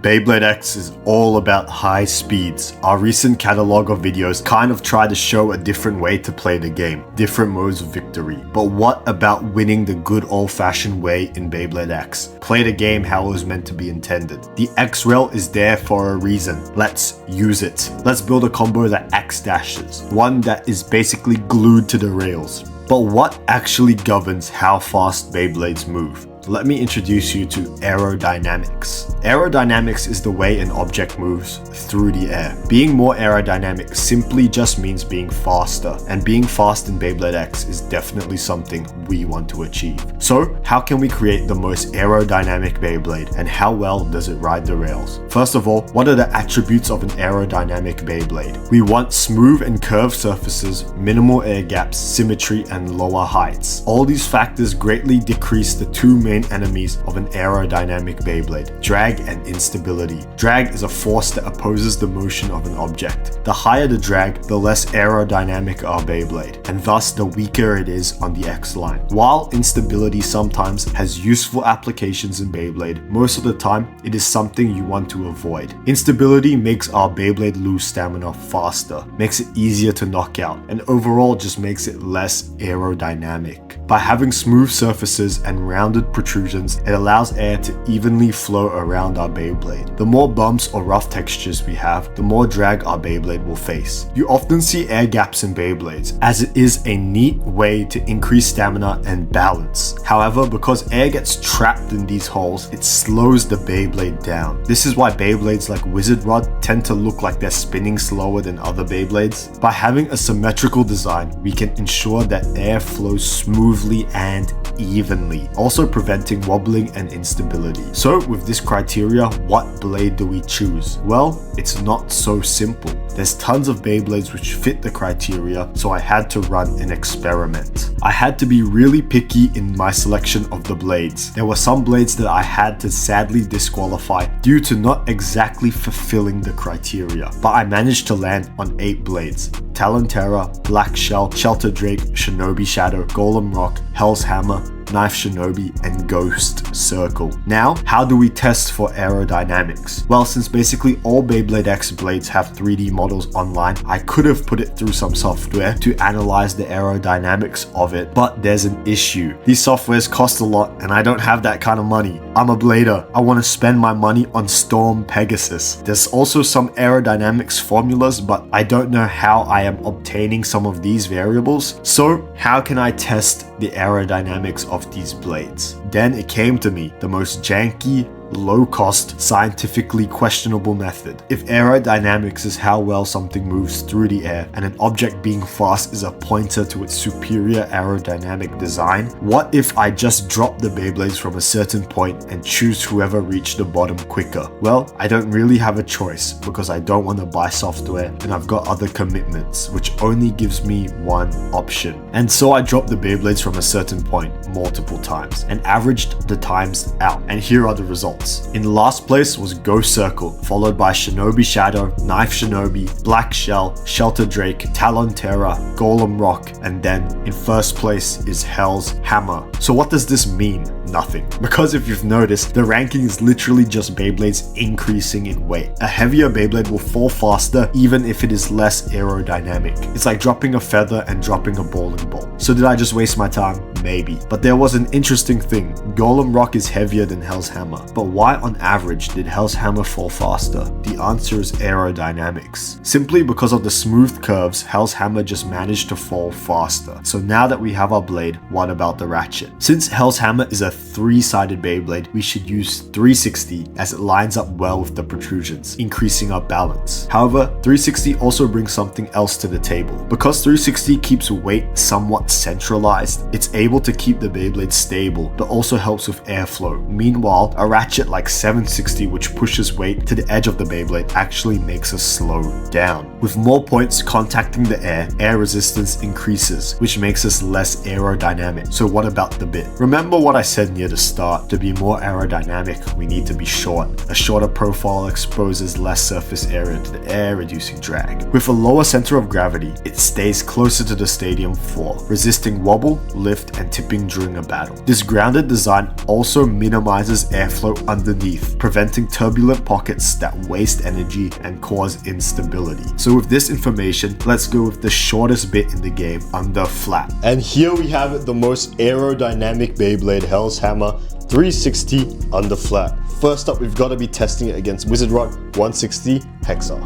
Beyblade X is all about high speeds. Our recent catalog of videos kind of try to show a different way to play the game, different modes of victory. But what about winning the good old-fashioned way in Beyblade X? Play the game how it was meant to be intended. The X rail is there for a reason. Let's use it. Let's build a combo that X dashes, one that is basically glued to the rails. But what actually governs how fast Beyblades move? Let me introduce you to aerodynamics. Aerodynamics is the way an object moves through the air. Being more aerodynamic simply just means being faster, and being fast in Beyblade X is definitely something we want to achieve. So, how can we create the most aerodynamic Beyblade, and how well does it ride the rails? First of all, what are the attributes of an aerodynamic Beyblade? We want smooth and curved surfaces, minimal air gaps, symmetry, and lower heights. All these factors greatly decrease the two main enemies of an aerodynamic Beyblade: drag and instability. Drag is a force that opposes the motion of an object. The higher the drag, the less aerodynamic our Beyblade, and thus the weaker it is on the X line. While instability sometimes has useful applications in Beyblade, most of the time it is something you want to avoid. Instability makes our Beyblade lose stamina faster, makes it easier to knock out, and overall just makes it less aerodynamic. By having smooth surfaces and rounded protrusions, it allows air to evenly flow around our Beyblade. The more bumps or rough textures we have, the more drag our Beyblade will face. You often see air gaps in Beyblades, as it is a neat way to increase stamina and balance. However, because air gets trapped in these holes, it slows the Beyblade down. This is why Beyblades like Wizard Rod tend to look like they're spinning slower than other Beyblades. By having a symmetrical design, we can ensure that air flows smoothly and evenly, also preventing wobbling and instability. So with this criteria, what blade do we choose? Well, it's not so simple. There's tons of Beyblades which fit the criteria, so I had to run an experiment. I had to be really picky in my selection of the blades. There were some blades that I had to sadly disqualify due to not exactly fulfilling the criteria, but I managed to land on 8 blades: Talon Terror, Black Shell, Shelter Drake, Shinobi Shadow, Golem Rock, Hell's Hammer, Knife Shinobi, and Ghost Circle. Now, how do we test for aerodynamics? Well, since basically all Beyblade X blades have 3D models online, I could have put it through some software to analyze the aerodynamics of it, but there's an issue. These softwares cost a lot, and I don't have that kind of money. I'm a blader. I want to spend my money on Storm Pegasus. There's also some aerodynamics formulas, but I don't know how I am obtaining some of these variables. So, how can I test the aerodynamics of these blades? Then it came to me, the most janky, low-cost, scientifically questionable method. If aerodynamics is how well something moves through the air, and an object being fast is a pointer to its superior aerodynamic design, what if I just drop the Beyblades from a certain point and choose whoever reached the bottom quicker? Well, I don't really have a choice because I don't want to buy software and I've got other commitments, which only gives me one option. And so I dropped the Beyblades from a certain point multiple times and averaged the times out, and here are the results. In last place was Ghost Circle, followed by Shinobi Shadow, Knife Shinobi, Black Shell, Shelter Drake, Talon Terror, Golem Rock, and then in first place is Hell's Hammer. So what does this mean? Nothing. Because if you've noticed, the ranking is literally just Beyblades increasing in weight. A heavier Beyblade will fall faster even if it is less aerodynamic. It's like dropping a feather and dropping a bowling ball. So did I just waste my time? Maybe. But there was an interesting thing. Golem Rock is heavier than Hell's Hammer. But why on average did Hell's Hammer fall faster? The answer is aerodynamics. Simply because of the smooth curves, Hell's Hammer just managed to fall faster. So now that we have our blade, what about the ratchet? Since Hell's Hammer is a 3-sided Beyblade, we should use 360 as it lines up well with the protrusions, increasing our balance. However, 360 also brings something else to the table. Because 360 keeps weight somewhat centralized, it's able to keep the Beyblade stable, but also helps with airflow. Meanwhile, a ratchet like 760, which pushes weight to the edge of the Beyblade, actually makes us slow down. With more points contacting the air resistance increases, which makes us less aerodynamic. So what about the bit? Remember what I said near the start. To be more aerodynamic, we need to be short. A shorter profile exposes less surface area to the air, reducing drag. With a lower center of gravity, it stays closer to the stadium floor, resisting wobble, lift, and tipping during a battle. This grounded design also minimizes airflow underneath, preventing turbulent pockets that waste energy and cause instability. So with this information, let's go with the shortest bit in the game, under flat. And here we have it, the most aerodynamic Beyblade, Hell's Hammer 360 under flat. First up, we've got to be testing it against Wizard Rod 160 Hexa.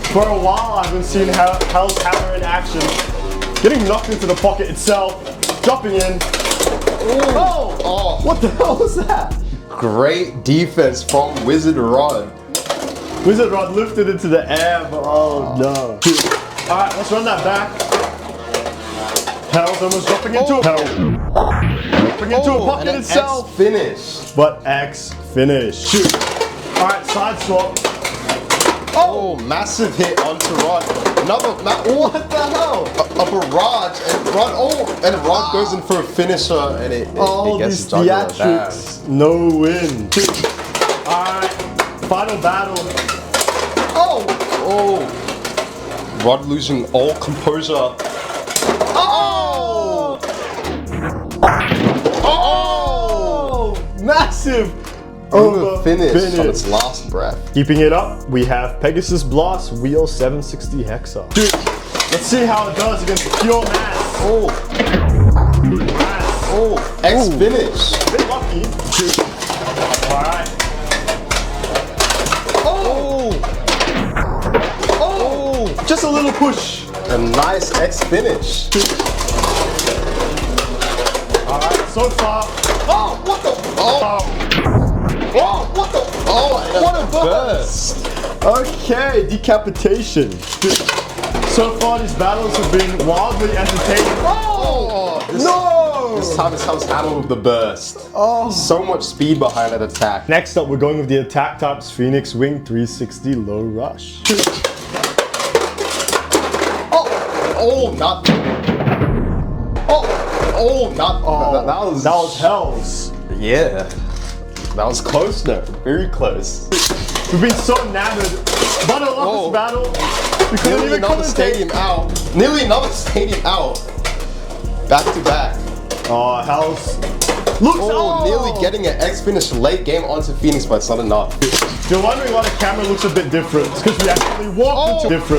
For a while, I've been seeing Hell's Hammer in action, getting knocked into the pocket itself, dropping in. Oh! What the hell was that? Great defense from Wizard Rod. Wizard Rod lifted into the air, but oh no. Alright, let's run that back. Hell's almost dropping into a pocket itself. X finish. But X finish. Alright, side swap. Oh, massive hit onto Rod. Another, what the hell? A barrage and Rod goes in for a finisher and it gets these theatrics. No win. Alright, final battle. Rod losing all composure. Massive over finish on its last breath. Keeping it up, we have Pegasus Blast Wheel 760 Hexa. Let's see how it does against pure mass. X finish. A bit lucky. Alright. Just a little push. A nice X finish. Alright, so far. What a burst. Okay, decapitation. So far, these battles have been wildly entertaining. This time it comes out with the burst. So much speed behind that attack. Next up, we're going with the attack types Phoenix Wing 360 Low Rush. That was Hell's. Yeah. That was close though. Very close. We've been so enamored. But I love this battle. We couldn't Nearly even another stadium out. Nearly another stadium out. Back to back. Hell's. Nearly getting an X finish late game onto Phoenix, but it's not enough. If you're wondering why the camera looks a bit different, it's because we actually walked into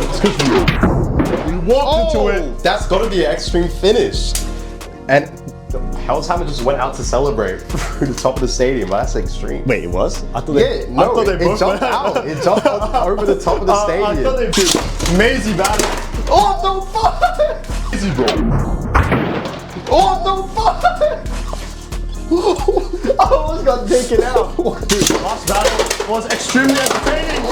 it. That's gotta be an extreme finish. And Hell's Hammer just went out to celebrate through the top of the stadium, but that's extreme. Wait, it was? I thought it jumped out. It jumped over the top of the stadium. I thought they did. Amazing battle. Easy bro. I almost got taken out. Last battle was extremely entertaining.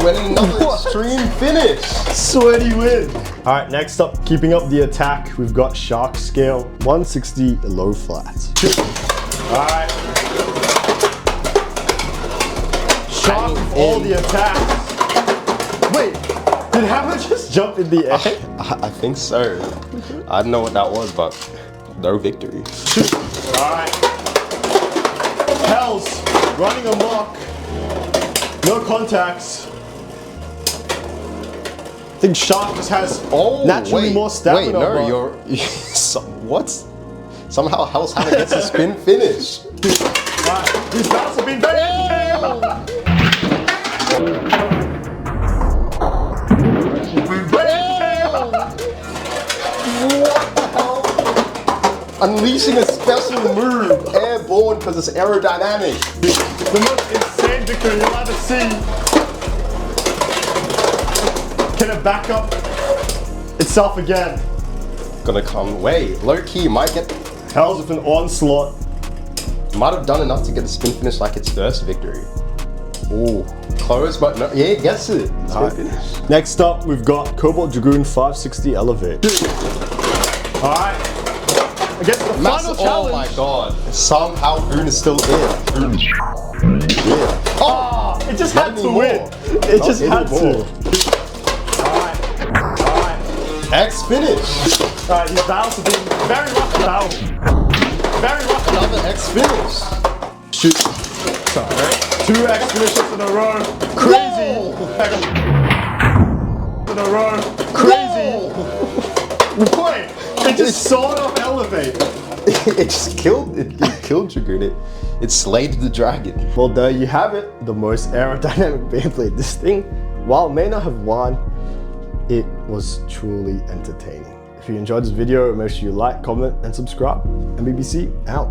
And another extreme finish. Sweaty win. Alright, next up, keeping up the attack, we've got Shark Scale 160 Low Flat. Alright. Shark with all the attacks. Wait, did Hammer just jump in the air? I think so. I don't know what that was, but no victory. Alright. Hell's running amok. No contacts. I think Shark just has naturally more stamina. What? Somehow Hell's Hammer gets a spin finish. Right, these battles have been very Unleashing a special move, airborne because it's aerodynamic. The most insane victory you'll ever see. Can it back up itself again? Gonna come. Wait, low key might get. Hell's with an onslaught. Might have done enough to get the spin finish like its first victory. Ooh, close, but no, yeah, it gets it. Finish. Next up, we've got Cobalt Dragoon 560 Elevate. Alright. Against the final challenge. Oh my god. Somehow Dragoon is still in. Yeah. It just had to win. It just had to. Alright. Alright. X finish. Alright, these battles have been very rough battles. very lucky. Another X finish. Shoot. Sorry. 2 X finishes in a row. Crazy. In a row. Crazy. Wait, it just sort of elevated. It just killed Dragoon. It slayed the dragon. Well, there you have it, the most aerodynamic Beyblade. This thing, while it may not have won, it was truly entertaining. If you enjoyed this video, make sure you like, comment, and subscribe. MBBC out.